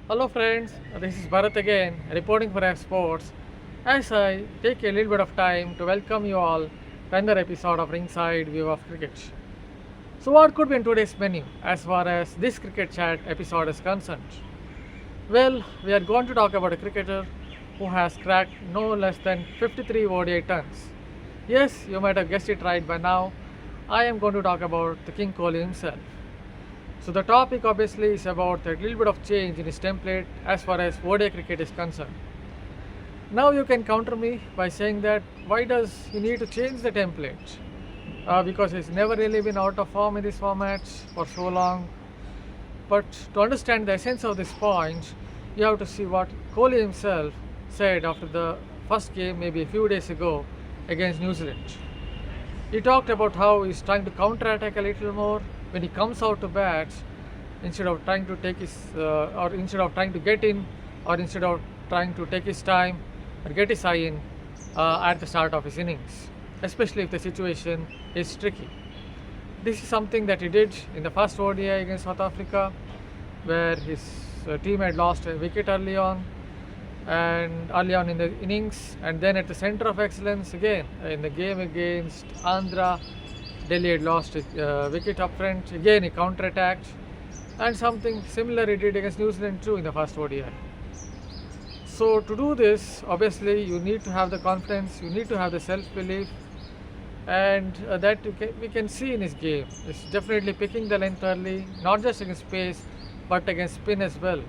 Hello friends, this is Bharath again, reporting for Revsportz. As I take a little bit of time to welcome you all to another episode of Ringside View of Cricket. So what could be in today's menu as far as this cricket chat episode is concerned? Well, we are going to talk about a cricketer who has cracked no less than 53 ODI tons. Yes, you might have guessed it right by now. I am going to talk about the King Kohli himself. So the topic obviously is about a little bit of change in his template as far as ODI cricket is concerned. Now you can counter me by saying that why does he need to change the template? Because he's never really been out of form in this format for so long. But to understand the essence of this point, you have to see what Kohli himself said after the first game maybe a few days ago against New Zealand. He talked about how he's trying to counter-attack a little more when he comes out to bat instead of trying to take his or instead of trying to get in or instead of trying to take his time or get his eye in at the start of his innings, especially if the situation is tricky. This is something that he did in the first ODI against South Africa, where his team had lost a wicket early on in the innings, and then at the center of excellence again in the game against Andhra, Delhi had lost a wicket up front. Again he counter-attacked, and something similar he did against New Zealand too in the first ODI. So to do this, obviously you need to have the confidence, you need to have the self-belief, and that we can see in his game. He's definitely picking the length early, not just against pace but against spin as well.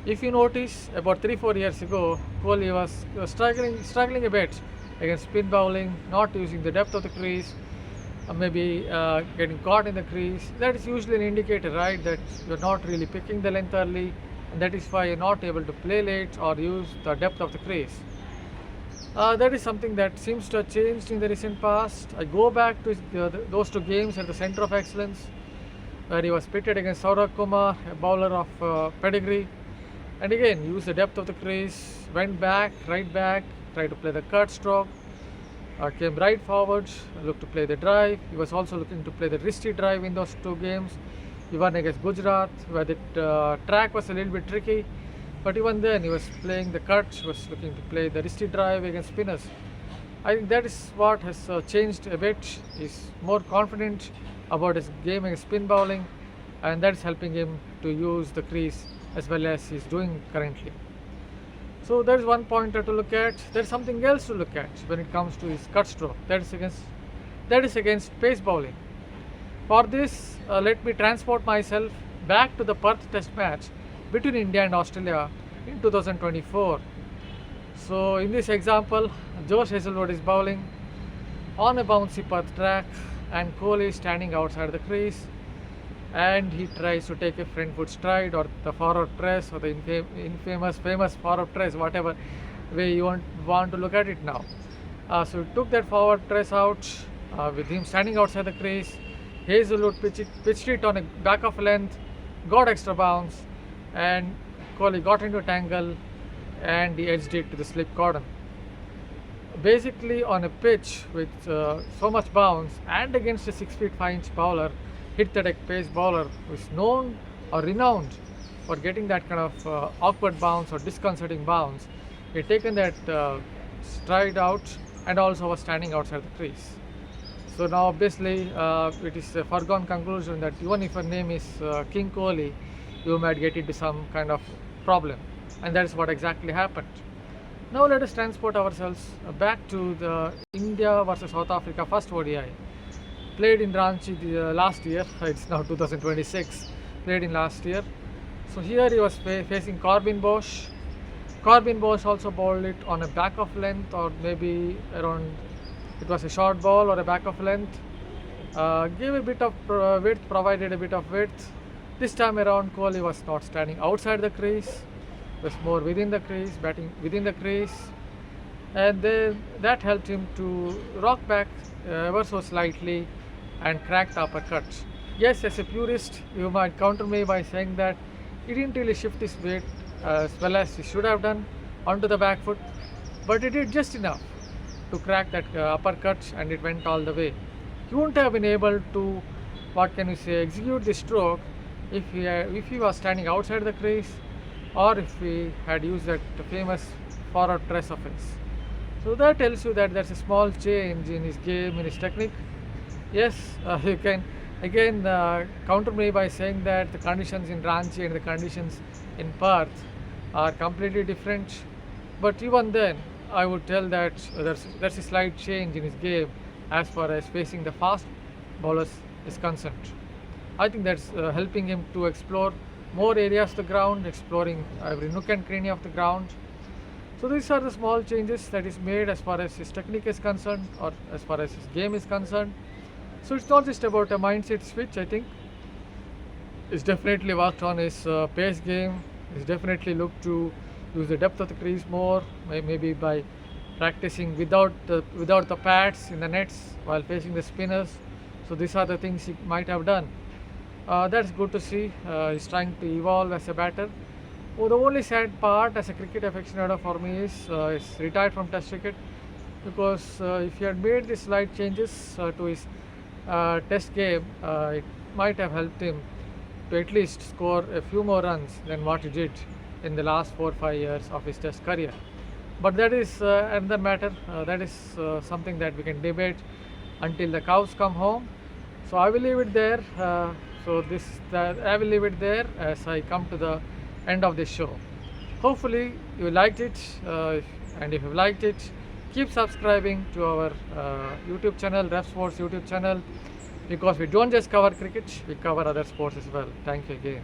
If you notice, about 3-4 years ago, Kohli was struggling a bit against spin bowling, not using the depth of the crease, maybe getting caught in the crease. That is usually an indicator, right, that you're not really picking the length early, and that is why you're not able to play late or use the depth of the crease. That is something that seems to have changed in the recent past. I go back to those two games at the center of excellence, where he was pitted against Saurav Kumar, a bowler of pedigree, and again used the depth of the crease, went back, right back, tried to play the cut stroke, came right forward, looked to play the drive. He was also looking to play the wristy drive in those two games. He won against Gujarat, where the track was a little bit tricky, but even then he was playing the cut, he was looking to play the wristy drive against spinners. I think that is what has changed a bit. He's more confident about his game against spin bowling, and that's helping him to use the crease as well as he's doing currently. So there's one pointer to look at. There's something else to look at when it comes to his cut stroke. That is against pace bowling. For this, let me transport myself back to the Perth Test match between India and Australia in 2024. So in this example, Josh Hazlewood is bowling on a bouncy Perth track, and Kohli is standing outside the crease, and he tries to take a front foot stride or the forward press or the famous forward press, whatever way you want to look at it now. So he took that forward press out with him standing outside the crease. Hazlewood pitched it on a back of length, got extra bounce, and Kohli got into a tangle and he edged it to the slip cordon. Basically, on a pitch with so much bounce and against a 6 feet 5 inch bowler, hit the deck pace bowler who is known or renowned for getting that kind of awkward bounce or disconcerting bounce, he had taken that stride out and also was standing outside the crease. So now obviously it is a foregone conclusion that even if your name is King Kohli, you might get into some kind of problem, and that is what exactly happened. Now let us transport ourselves back to the India versus South Africa first ODI. Played in Ranchi last year, it's now 2026, played in last year. So here he was facing Corbin Bosch. Corbin Bosch also bowled it on a back of length, or maybe around, it was a short ball or a back of length. Gave a bit of width, provided a bit of width. This time around Kohli was not standing outside the crease, was more within the crease, batting within the crease, and then that helped him to rock back ever so slightly and crack the uppercut. Yes, as a purist, you might counter me by saying that he didn't really shift his weight as well as he should have done onto the back foot, but he did just enough to crack that uppercut, and it went all the way. He wouldn't have been able to, what can we say, execute the stroke if he was standing outside the crease, or if we had used that famous forward press of his. So that tells you that there's a small change in his game, in his technique. Yes, you can again counter me by saying that the conditions in Ranchi and the conditions in Perth are completely different. But even then, I would tell that there's a slight change in his game as far as facing the fast bowlers is concerned. I think that's helping him to explore more areas of the ground, exploring every nook and cranny of the ground. So these are the small changes that is made as far as his technique is concerned or as far as his game is concerned. So it's not just about a mindset switch. I think he's definitely worked on his pace game. He's definitely looked to use the depth of the crease more, maybe by practicing without the pads in the nets while facing the spinners. So these are the things he might have done. That's good to see. He's trying to evolve as a batter. Oh, the only sad part as a cricket aficionado for me is he's retired from Test cricket, because if he had made these slight changes to his Test game, it might have helped him to at least score a few more runs than what he did in the last 4 or 5 years of his Test career. But that is another matter. That is something that we can debate until the cows come home. So I will leave it there. I will leave it there as I come to the end of this show. Hopefully you liked it, and if you liked it, keep subscribing to our YouTube channel, Revsportz YouTube channel, because we don't just cover cricket, we cover other sports as well. Thank you again.